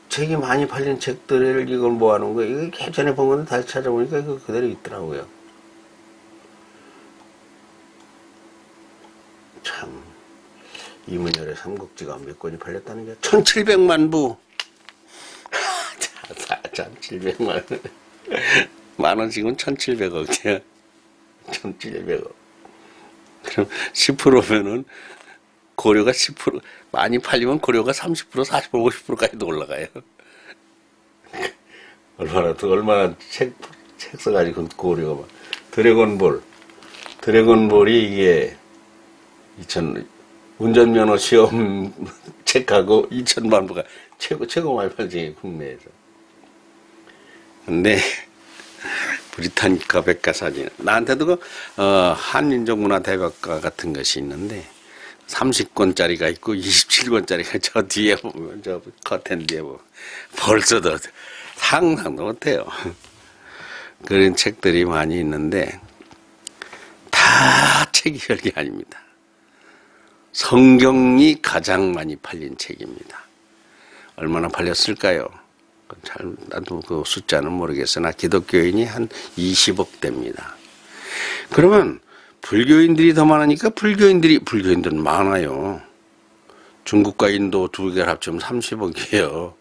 책이 많이 팔린 책들을 이걸 모아놓은 거, 이거 예전에 본 건데 다시 찾아보니까 이거 그대로 있더라고요. 참, 이문열의 삼국지가 몇 권이 팔렸다는 게 1700만 부! 1700만. 만원 지금 1700억이야. 1700억. 그럼 10%면은 고려가 10%, 많이 팔리면 고려가 30%, 40%, 50%까지도 올라가요. 얼마나 책 써가지고 고려가 막. 드래곤볼이 이게 운전면허 시험 책하고 2000만 부가 최고 많이 팔지, 국내에서. 근데, 브리타니카 백과사전. 나한테도 한민족문화대백과 같은 것이 있는데, 30권짜리가 있고 27권짜리가 저 뒤에 보면, 저 커튼 뒤에 보면 벌써도 상상도 못해요. 그런 책들이 많이 있는데 다 책이 별게 아닙니다. 성경이 가장 많이 팔린 책입니다. 얼마나 팔렸을까요? 나도 그 숫자는 모르겠으나 기독교인이 한 20억 됩니다. 그러면 불교인들이 더 많으니까 불교인들은 많아요. 중국과 인도 두 개를 합치면 30억이에요.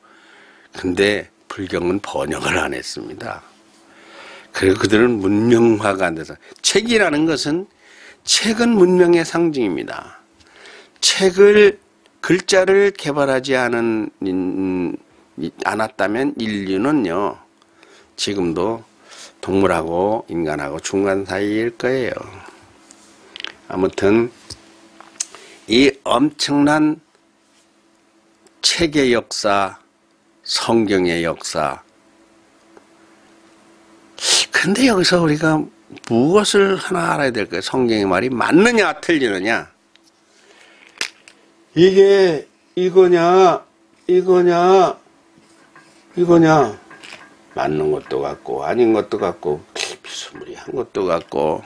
근데 불경은 번역을 안 했습니다. 그리고 그들은 문명화가 안 돼서, 책은 문명의 상징입니다. 글자를 개발하지 않았다면 인류는요, 지금도 동물하고 인간하고 중간 사이일 거예요. 아무튼 이 엄청난 책의 역사, 성경의 역사. 근데 여기서 우리가 무엇을 하나 알아야 될까요? 성경의 말이 맞느냐 틀리느냐. 이게 이거냐 맞는 것도 같고 아닌 것도 같고 비스무리한 것도 같고.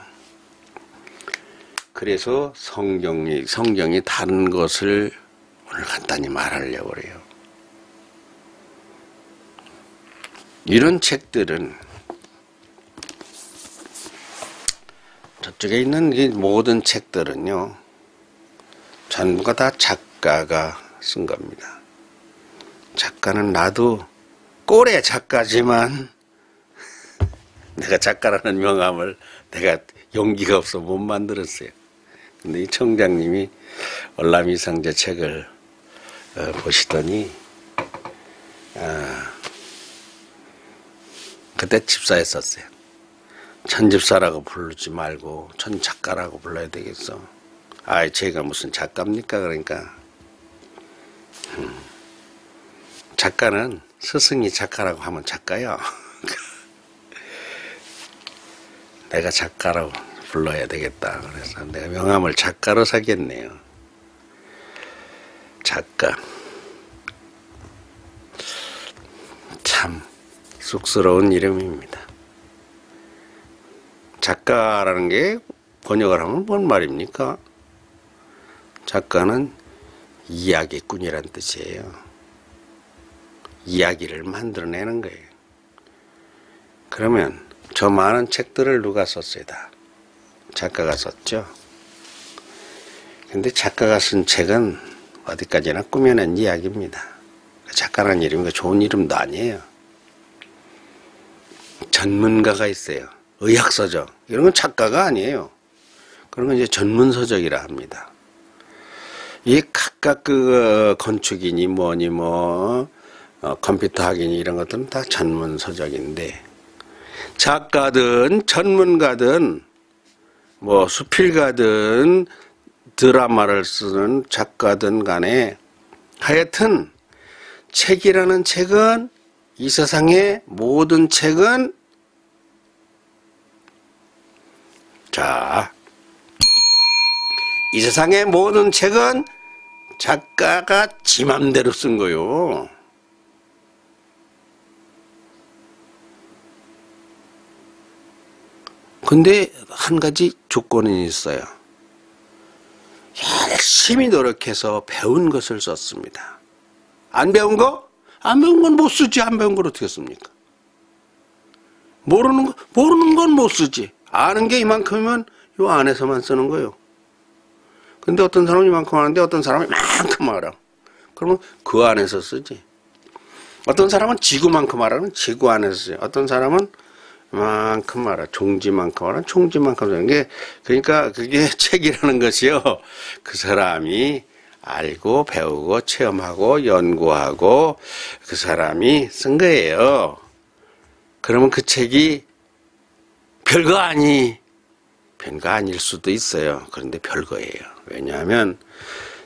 그래서 성경이 다른 것을 오늘 간단히 말하려고 그래요. 이런 책들은 저쪽에 있는 이 모든 책들은요, 전부가 다 작가가 쓴 겁니다. 작가는 나도 꼴의 작가지만 내가 작가라는 명함을 내가 용기가 없어 못 만들었어요. 근데 이 청장님이 월남이상제 책을 보시더니 그때 집사했었어요. 천집사라고 부르지 말고 천작가라고 불러야 되겠어. 제가 무슨 작가입니까? 그러니까 작가는 스승이 작가라고 하면 작가요. 내가 작가라고 불러야 되겠다. 그래서 내가 명함을 작가로 사겠네요. 작가. 참 쑥스러운 이름입니다. 작가라는 게 번역을 하면 뭔 말입니까? 작가는 이야기꾼이란 뜻이에요. 이야기를 만들어내는 거예요. 그러면 저 많은 책들을 누가 썼어요? 다 작가가 썼죠. 근데 작가가 쓴 책은 어디까지나 꾸며낸 이야기입니다. 작가라는 이름이 좋은 이름도 아니에요. 전문가가 있어요. 의학서적 이런 건 작가가 아니에요. 그런 건 이제 전문서적이라 합니다. 이 각각 건축이니 뭐니 컴퓨터 학이니 이런 것들은 다 전문서적인데, 작가든 전문가든 수필가든 드라마를 쓰는 작가든 간에 하여튼 책이라는 책은, 이 세상의 모든 책은 이 세상의 모든 책은 작가가 지 맘대로 쓴 거요. 근데 한 가지 조건이 있어요. 열심히 노력해서 배운 것을 썼습니다. 안 배운 거? 안 배운 건 못 쓰지. 안 배운 걸 어떻게 씁니까? 모르는 건 못 쓰지. 아는 게 이만큼이면 요 안에서만 쓰는 거예요. 근데 어떤 사람은 이만큼 하는데 어떤 사람은 이만큼 알아. 그러면 그 안에서 쓰지. 어떤 사람은 지구만큼 알아는 지구 안에서 쓰지. 어떤 사람은 이만큼 알아. 종지만큼 알아. 종지만큼 쓰는 게, 그러니까 그게 책이라는 것이요. 그 사람이 알고 배우고 체험하고 연구하고 그 사람이 쓴 거예요. 그러면 그 책이 별거 아닐 수도 있어요. 그런데 별거예요. 왜냐하면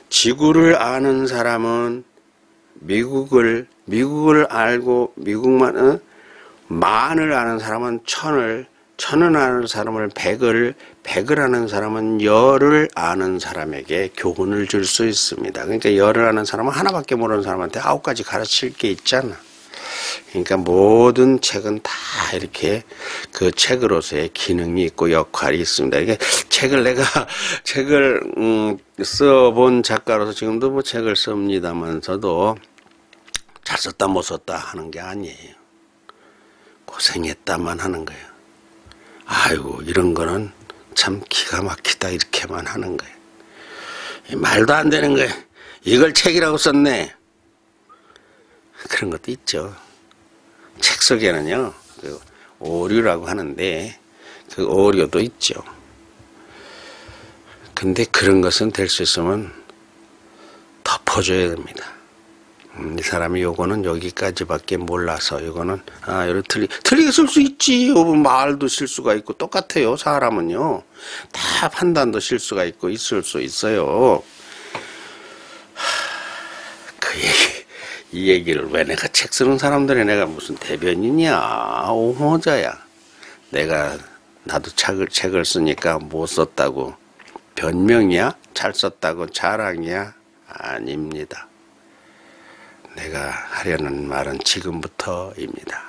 지구를 아는 사람은 미국을 알고 만을 아는 사람은 천을 아는 사람은 백을 아는 사람은 열을 아는 사람에게 교훈을 줄 수 있습니다. 그러니까 열을 아는 사람은 하나밖에 모르는 사람한테 9가지 가르칠 게 있잖아. 그러니까 모든 책은 다 이렇게 그 책으로서의 기능이 있고 역할이 있습니다. 이게 책을 써본 작가로서 지금도 뭐 책을 씁니다만서도 잘 썼다 못 썼다 하는 게 아니에요. 고생했다만 하는 거예요. 아이고 이런 거는 참 기가 막히다 이렇게만 하는 거예요. 말도 안 되는 거예요. 이걸 책이라고 썼네. 그런 것도 있죠. 책 속에는요, 그 오류라고 하는데, 그 오류도 있죠. 근데 그런 것은 될 수 있으면 덮어줘야 됩니다. 이 사람이 요거는 여기까지밖에 몰라서, 요거는, 요렇게 틀리게 쓸 수 있지. 말도 실수가 있고, 똑같아요. 사람은요. 다 판단도 실수가 있고, 있을 수 있어요. 이 얘기를 왜 내가 책 쓰는 사람들이 내가 무슨 대변이냐, 옹호자야. 나도 책을 쓰니까 못 썼다고 변명이야? 잘 썼다고 자랑이야? 아닙니다. 내가 하려는 말은 지금부터입니다.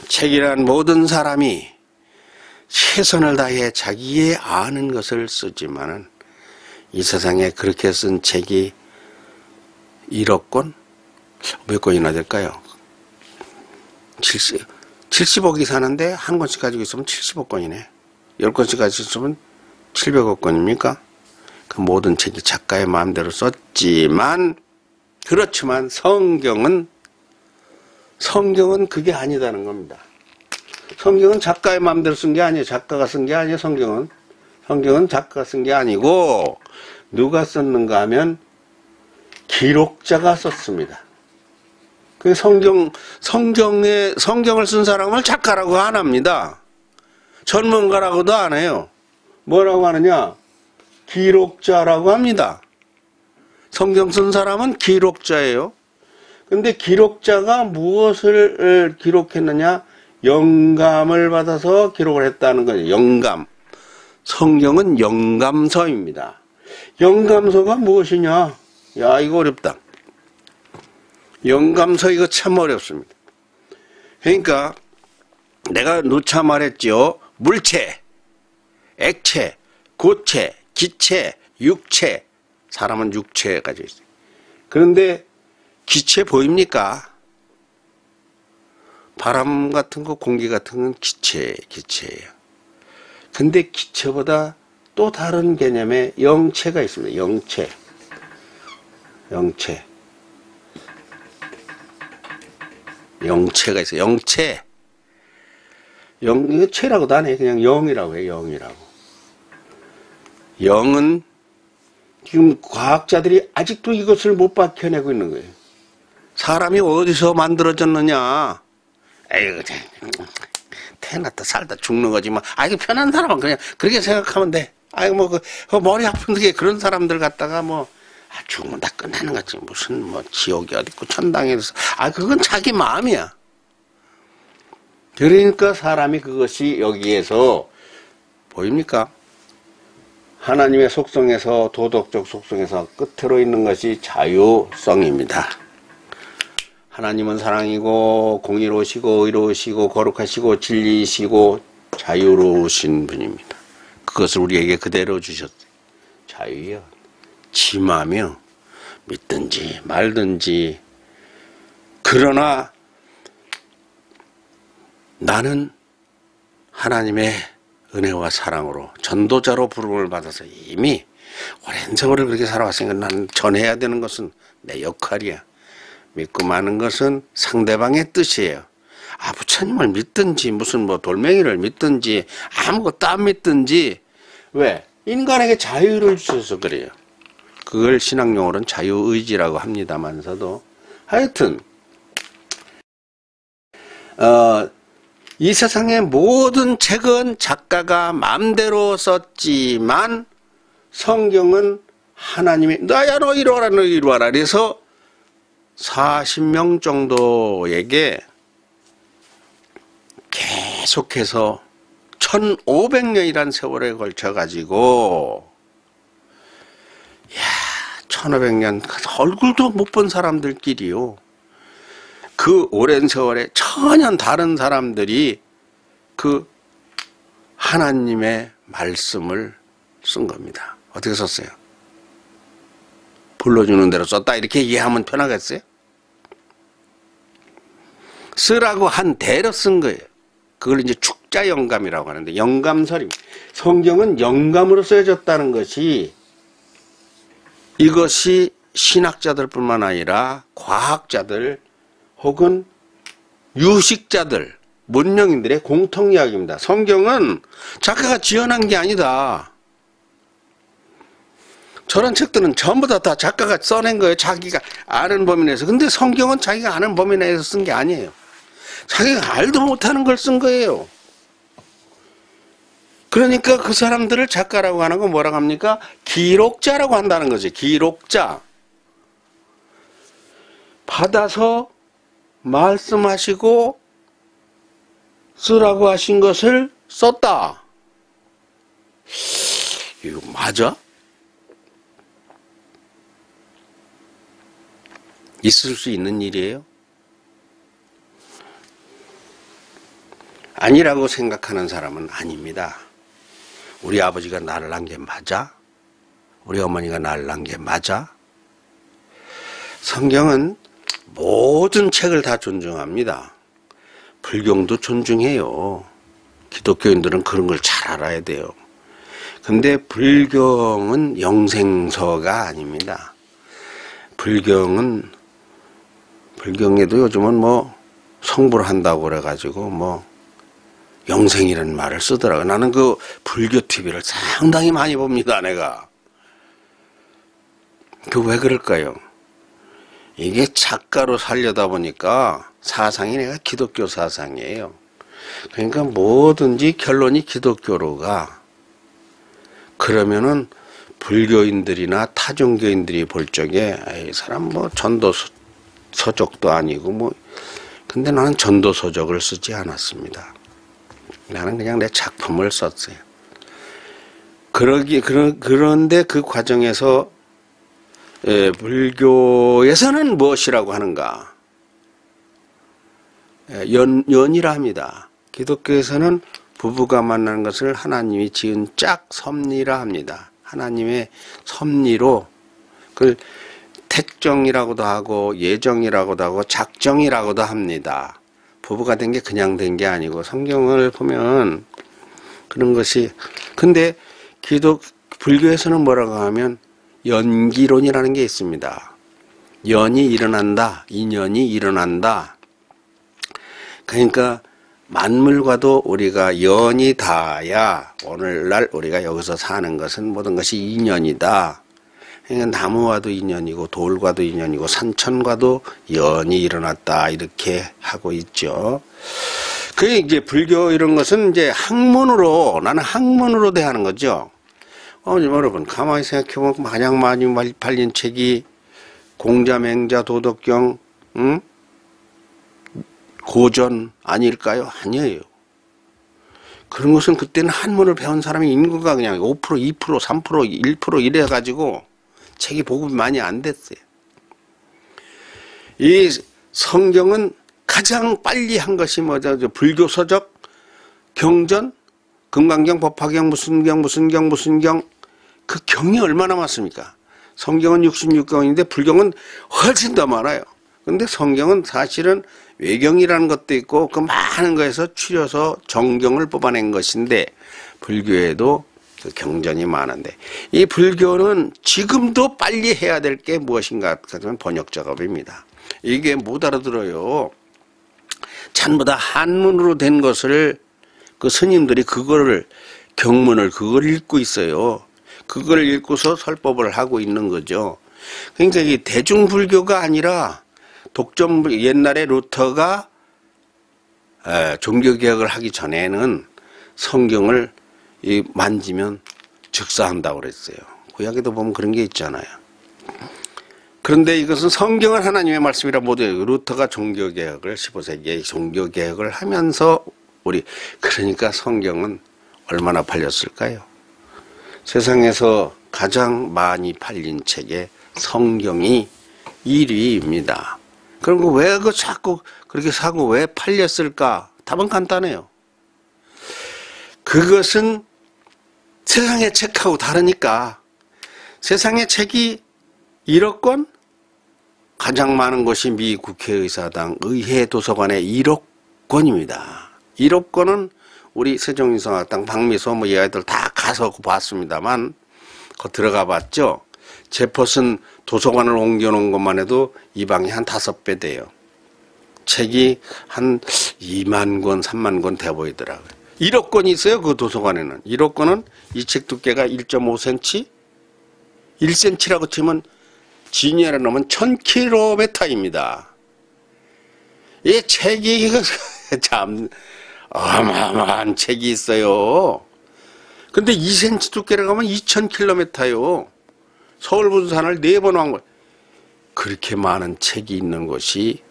책이란 모든 사람이 최선을 다해 자기의 아는 것을 쓰지만은 이 세상에 그렇게 쓴 책이 1억 권? 몇 권이나 될까요? 70억이 사는데 한 권씩 가지고 있으면 70억 권이네. 10권씩 가지고 있으면 700억 권입니까? 그 모든 책이 작가의 마음대로 썼지만, 그렇지만 성경은 그게 아니다는 겁니다. 성경은 작가의 마음대로 쓴 게 아니에요. 작가가 쓴 게 아니에요. 성경은 작가가 쓴 게 아니고 누가 썼는가 하면 기록자가 썼습니다. 그 성경을 쓴 사람을 작가라고 안 합니다. 전문가라고도 안 해요. 뭐라고 하느냐? 기록자라고 합니다. 성경 쓴 사람은 기록자예요. 근데 기록자가 무엇을 기록했느냐? 영감을 받아서 기록을 했다는 거예요. 영감. 성경은 영감서입니다. 영감서가 무엇이냐? 야, 이거 어렵다. 영감서 이거 참 어렵습니다. 그러니까 내가 누차 말했죠. 물체, 액체, 고체, 기체, 육체. 사람은 육체가 가지고 있어요. 그런데 기체 보입니까? 바람 같은 거, 공기 같은 건 기체예요. 근데 기체보다 또 다른 개념의 영체가 있습니다. 영체가 있어요. 영체. 이거 체라고도 안 해. 그냥 영이라고 해요. 영은 지금 과학자들이 아직도 이것을 못 밝혀내고 있는 거예요. 사람이 어디서 만들어졌느냐. 에이구, 태어났다 살다 죽는 거지 뭐. 아이고, 편한 사람은 그냥 그렇게 생각하면 돼. 아이고, 머리 아픈데 그런 사람들 갖다가 죽으면 다 끝나는 거지. 무슨 지옥이 어디 있고 천당에서. 그건 자기 마음이야. 그러니까 사람이 그것이 여기에서 보입니까? 하나님의 속성에서, 도덕적 속성에서 끝으로 있는 것이 자유성입니다. 하나님은 사랑이고 공의로우시고 의로우시고 거룩하시고 진리이시고 자유로우신 분입니다. 그것을 우리에게 그대로 주셨어요. 자유요. 기침하며 믿든지 말든지, 그러나 나는 하나님의 은혜와 사랑으로 전도자로 부름을 받아서 이미 오랜 세월을 그렇게 살아왔으니까 나는 전해야 되는 것은 내 역할이야. 믿고 마는 것은 상대방의 뜻이에요. 부처님을 믿든지 무슨 뭐 돌멩이를 믿든지 아무것도 안 믿든지, 왜? 인간에게 자유를 주셔서 그래요. 그걸 신학용어로는 자유의지라고 합니다만서도, 하여튼 이 세상의 모든 책은 작가가 마음대로 썼지만 성경은 하나님이 나야 너 이리 와라 너 이리 와라 그래서 40명 정도에게 계속해서 1500년이란 세월에 걸쳐 가지고, 1500년 얼굴도 못 본 사람들끼리요, 그 오랜 세월에 전혀 다른 사람들이 그 하나님의 말씀을 쓴 겁니다. 어떻게 썼어요? 불러주는 대로 썼다 이렇게 이해하면 편하겠어요? 쓰라고 한 대로 쓴 거예요. 그걸 이제 축자 영감이라고 하는데, 영감설임. 성경은 영감으로 쓰여졌다는 것이, 이것이 신학자들 뿐만 아니라 과학자들 혹은 유식자들, 문명인들의 공통 이야기입니다. 성경은 작가가 지어낸 게 아니다. 저런 책들은 전부 다 작가가 써낸 거예요. 자기가 아는 범위 내에서. 근데 성경은 자기가 아는 범위 내에서 쓴 게 아니에요. 자기가 알도 못하는 걸 쓴 거예요. 그러니까 그 사람들을 작가라고 하는 건 뭐라고 합니까? 기록자라고 한다는 거지. 기록자. 받아서 말씀하시고 쓰라고 하신 것을 썼다. 이거 맞아? 있을 수 있는 일이에요? 아니라고 생각하는 사람은 아닙니다. 우리 아버지가 나를 낳은 게 맞아? 우리 어머니가 나를 낳은 게 맞아? 성경은 모든 책을 다 존중합니다. 불경도 존중해요. 기독교인들은 그런 걸 잘 알아야 돼요. 근데 불경은 영생서가 아닙니다. 불경에도 요즘은 뭐 성불 한다고 그래가지고 뭐 영생이라는 말을 쓰더라고요. 나는 그 불교 TV를 상당히 많이 봅니다, 내가. 그 왜 그럴까요? 이게 작가로 살려다 보니까 사상이 내가 기독교 사상이에요. 그러니까 뭐든지 결론이 기독교로 가. 그러면은 불교인들이나 타종교인들이 볼 적에 이 사람 뭐 전도 서적도 아니고 뭐, 근데 나는 전도 서적을 쓰지 않았습니다. 나는 그냥 내 작품을 썼어요. 그런데 그 과정에서 불교에서는 무엇이라고 하는가? 연이라 합니다. 기독교에서는 부부가 만나는 것을 하나님이 지은 짝 섭리라 합니다. 하나님의 섭리로, 그걸 택정이라고도 하고 예정이라고도 하고 작정이라고도 합니다. 부부가 된 게 그냥 된 게 아니고, 성경을 보면 그런 것이, 근데 불교에서는 뭐라고 하면 연기론이라는 게 있습니다. 연이 일어난다, 인연이 일어난다. 그러니까 만물과도 우리가 연이 닿아야 오늘날 우리가 여기서 사는 것은 모든 것이 인연이다. 그러니까 나무와도 인연이고 돌과도 인연이고 산천과도 연이 일어났다, 이렇게 하고 있죠. 그게 이제 불교 이런 것은 이제 학문으로, 나는 학문으로 대하는 거죠. 여러분 가만히 생각해보면 가장 많이 팔린 책이 공자맹자 도덕경, 고전 아닐까요? 아니에요. 그런 것은 그때는 한문을 배운 사람이 인구가 그냥 5%, 2%, 3%, 1% 이래가지고 책이 보급이 많이 안 됐어요. 이 성경은 가장 빨리 한 것이 뭐죠? 불교 서적, 경전, 금강경, 법화경, 무슨 경, 그 경이 얼마나 많습니까? 성경은 66권인데 불경은 훨씬 더 많아요. 근데 성경은 사실은 외경이라는 것도 있고 그 많은 거에서 추려서 정경을 뽑아낸 것인데 불교에도 그 경전이 많은데 이 불교는 지금도 빨리 해야 될 게 무엇인가 하면 번역 작업입니다. 이게 못 알아들어요. 전부 다 한문으로 된 것을 그 스님들이 그거를 경문을 그걸 읽고 있어요. 그걸 읽고서 설법을 하고 있는 거죠. 그러니까 이 대중불교가 아니라 독점 옛날에 루터가 종교개혁을 하기 전에는 성경을 만지면 즉사한다고 그랬어요. 구약에도 보면 그런 게 있잖아요. 그런데 이것은 성경은 하나님의 말씀이라 못해요. 루터가 종교개혁을 15세기에 종교개혁을 하면서 그러니까 성경은 얼마나 팔렸을까요? 세상에서 가장 많이 팔린 책에 성경이 1위입니다. 그럼 왜 자꾸 그렇게 사고 왜 팔렸을까? 답은 간단해요. 그것은 세상의 책하고 다르니까. 세상의 책이 1억 권? 가장 많은 것이 미 국회의사당 의회 도서관의 1억 권입니다. 1억 권은 우리 세종인성학당 박미소 이 아이들 다 가서 봤습니다만 거 들어가 봤죠. 제퍼슨 도서관을 옮겨놓은 것만 해도 이 방이 한 5배 돼요. 책이 한 2만 권, 3만 권 돼 보이더라고요. 1억 권이 있어요. 그 도서관에는. 1억 권은 이 책 두께가 1.5cm? 1cm라고 치면 진열에 넣으면 1000km입니다. 이 책이 참 어마어마한 책이 있어요. 근데 2cm 두께라고 하면 2000km요. 서울 분산을 4번 왕 거. 그렇게 많은 책이 있는 곳이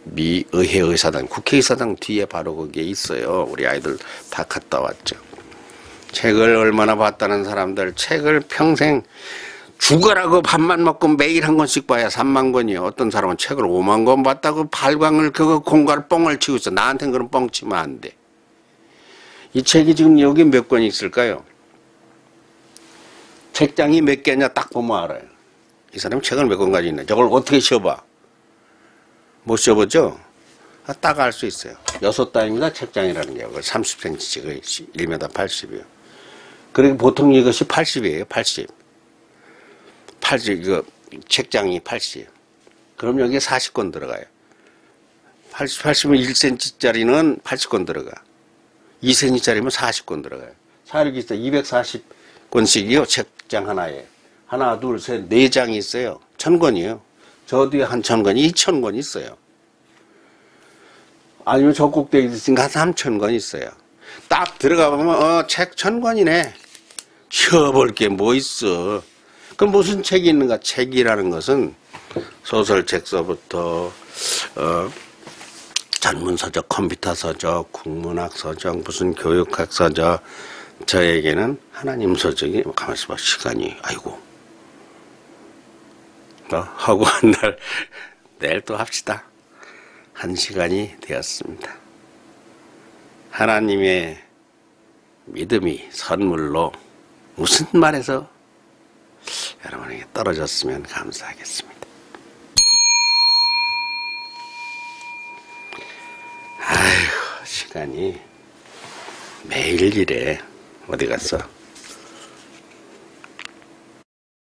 미 의회의사당, 국회의사당 뒤에 바로 거기에 있어요. 우리 아이들 다 갔다 왔죠. 책을 얼마나 봤다는 사람들, 책을 평생 죽어라고 밥만 먹고 매일 한 권씩 봐야 3만 권이요. 어떤 사람은 책을 5만 권 봤다고 발광을 그거 공갈 뻥을 치고 있어. 나한테는 그런 뻥 치면 안 돼. 이 책이 지금 여기 몇 권이 있을까요? 책장이 몇 개냐 딱 보면 알아요. 이 사람이 책을 몇 권 가지고 있나. 저걸 어떻게 씌워봐? 못 씌워보죠? 딱 알 수 있어요. 6단입니다. 책장이라는 게. 30cm, 1m 80이요. 그리고 보통 이것이 80이에요. 80. 이거 책장이 80. 그럼 여기에 40권 들어가요. 80은 1cm짜리는 80권 들어가. 2cm짜리면 40권 들어가요. 사력이 있어 240권씩이요. 책장 하나에. 하나, 둘, 셋, 4장이 있어요. 1000권이에요. 저 뒤에 한 1000권이 2000권 있어요. 아니면 저 꼭대기 있으니까 한 3000권 있어요. 딱 들어가 보면 책 1000권이네. 쉬어볼 게 뭐 있어. 그럼 무슨 책이 있는가? 책이라는 것은 소설책서부터 전문서적, 컴퓨터서적, 국문학서적, 무슨 교육학서적, 저에게는 하나님 서적이 가만있어 봐. 시간이 아이고 하고 한 날 내일 또 합시다. 1시간이 되었습니다. 하나님의 믿음이 선물로 무슨 말에서 여러분에게 떨어졌으면 감사하겠습니다. 아이고 시간이 매일 이래. 어디 갔어?